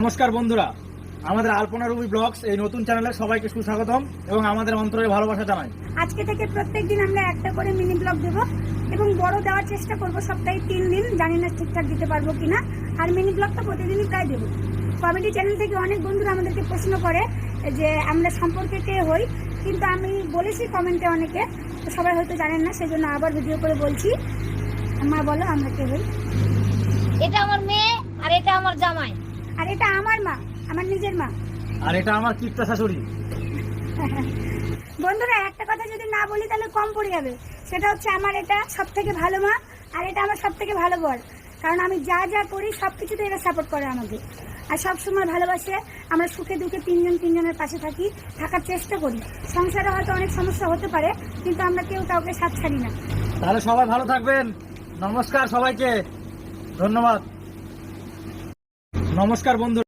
নমস্কার বন্ধুরা, আমাদের আলপনা রুবি ব্লগস এই নতুন চ্যানেলে সবাইকে সুস্বাগতম এবং আমাদের অন্তরের ভালোবাসা জানাই। আজকে থেকে প্রত্যেকদিন আমরা একটা করে মিনি ব্লগ দেব এবং বড় দেওয়ার চেষ্টা করব, সপ্তাহে 3 দিন। জানি না ঠিকঠাক দিতে পারবো কিনা। আর মিনি ব্লগটা প্রতিদিনই প্রায় দেবো। কমেডি চ্যানেল থেকে অনেক বন্ধুরা আমাদেরকে প্রশ্ন করে যে আমরা সম্পর্কে কে হই, কিন্তু আমি বলেছি কমেন্টে অনেকে, তো সবাই হয়তো জানেন না, সেই জন্য আবার ভিডিও করে বলছি। মা বলো আমরা কে হই। এটা আমার মেয়ে আর এটা আমার জামাই আর এটা আমার মা, আমার নিজের মা। আর এটা আমার কিপ্টা শাশুড়ি। বন্ধুরা, একটা কথা যদি না বলি তাহলে কম পড়ে যাবে। সেটা হচ্ছে আমার এটা সব থেকে ভালো মা আর এটা আমার সব থেকে ভালো বর। কারণ আমি যা যা করি সব কিছুতে এরা সাপোর্ট করে আমাকে আর সব সময় ভালোবাসে। আমরা সুখে দুঃখে তিনজনের পাশে থাকার চেষ্টা করি। সংসারে হয়তো অনেক সমস্যা হতে পারে, কিন্তু আমরা কেউ কাউকে সাথ ছাড়ি না। তাহলে সবাই ভালো থাকবেন। নমস্কার সবাইকে, ধন্যবাদ। নমস্কার বন্ধু।